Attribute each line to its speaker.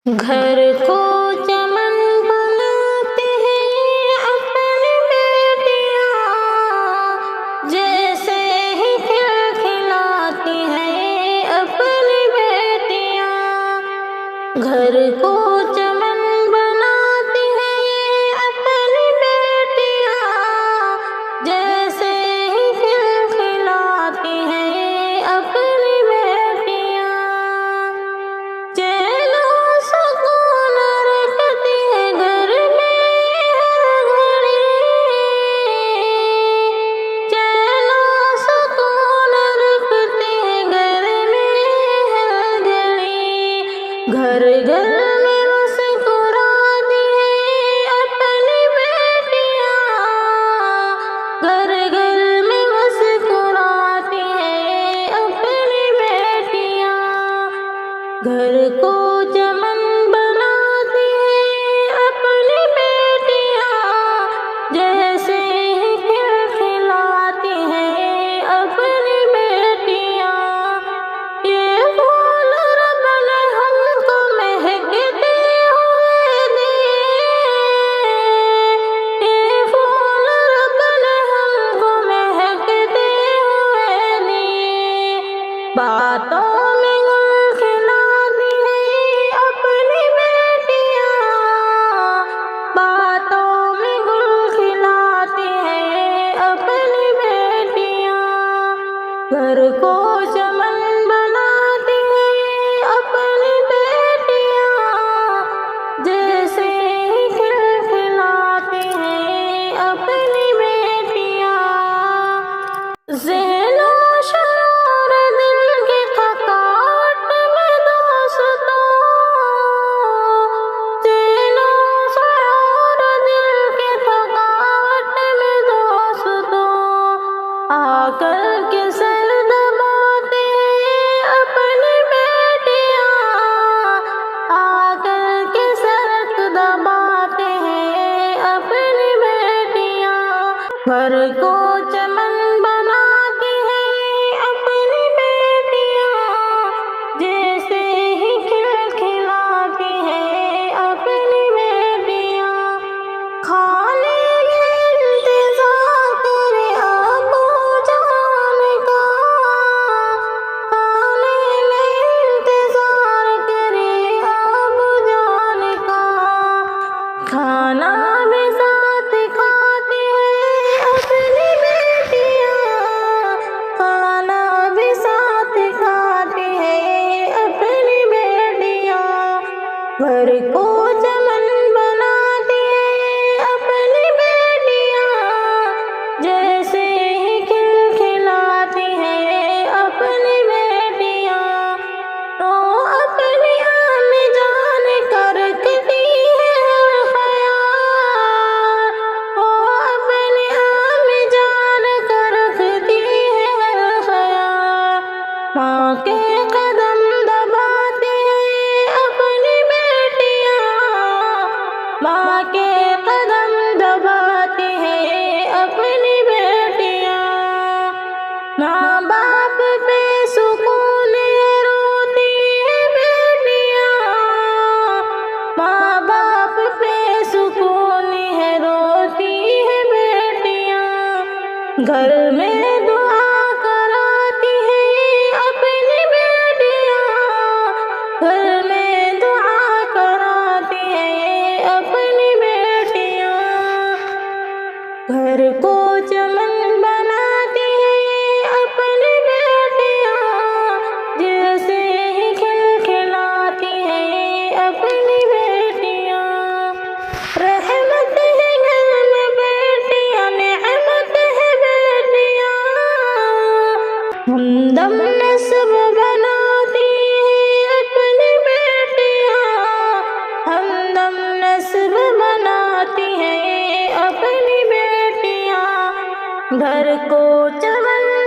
Speaker 1: گھر کو چمن بناتی ہیں اپنی بیٹیاں، جیسے ہی کھلکھلاتی ہیں اپنی بیٹیاں۔ گھر کو چمن بناتی ہیں اپنی بیٹیاں، جیسے ہی کھلکھلاتی ہیں اپنی بیٹیاں۔ چین و سکون رکھتی ہے گھر میں ہر گھڑی، چین و سکون رکھتی ہے گھر میں ہر گھڑی۔ گھر گھر میں مسکراتی ہیں اپنی بیٹیاں، گھر گھر میں مسکراتی ہیں اپنی بیٹیاں۔ گھر کو چمن بناتی ہیں اپنی بیٹیاں، جیسے ہی کھلکھلاتی ہیں اپنی بیٹیاں۔ یہ پھول رب نے ہم کو مہکتے ہوئے دیے، یہ پھول رب نے ہم کو مہکتے ہوئے دیے۔ باتوں میں گل کھلاتی ہیں اپنی بیٹیاں، باتوں میں گل کھلاتی ہیں اپنی بیٹیاں۔ گھر کو چمن بناتی ہیں اپنی بیٹیاں، جیسے ہی کھلکھلاتی ہیں اپنی بیٹیاں۔ ذہن و شعور دل کی تھکاوٹ میں دوستوں، ذہن و شعور دل کی تھکاوٹ میں دوستوں، آ کر کے سر دباتے ہیں اپنی بیٹیاں، آ کر کے سر دباتے ہیں اپنی بیٹیاں۔ گھر کو چمن بناتی ہیں اپنی بیٹیاں، جیسے ہی کھلکھلاتی ہیں اپنی بیٹیاں۔ کھانے میں انتظار کرے ابو جان کا، کھانے میں انتظار کرے ابو جان کا، کھانا بھی ساتھ کھاتی ہیں اپنی بیٹیاں، کھانا بھی ساتھ کھاتی ہیں اپنی بیٹیاں۔ گھر کو چمن بناتی ہیں اپنی بیٹیاں، جیسے ہی کھلکھلاتی ہیں اپنی بیٹیاں۔ تو اپنی امی جان کا رکھتی ہے ہر خیال، وہ اپنی امی جان کا رکھتی ہے ہر خیال۔ ماں کے قدم دباتی ہیں اپنی بیٹیاں، ماں کے قدم دباتی ہیں اپنی بیٹیاں۔ ماں باپ پہ سکون ہے روتی ہیں بیٹیاں، ماں باپ پہ سکون ہے روتی ہیں بیٹیاں۔ گھر میں دعا کراتی ہیں اپنی بیٹیاں، گھر میں دعا کراتی ہیں اپنی بیٹیاں۔ گھر کو چمن بناتی ہیں اپنی بیٹیاں، جیسے ہی کھلکھلاتی ہیں اپنی بیٹیاں۔ رحمت ہے گھر میں بیٹیاں، نعمت ہے بیٹیاں، ہمدم نسب بناتی ہیں اپنی بیٹیاں، ہمدم نسب بناتی ہیں اپنی بیٹیاں۔ گھر کو چمن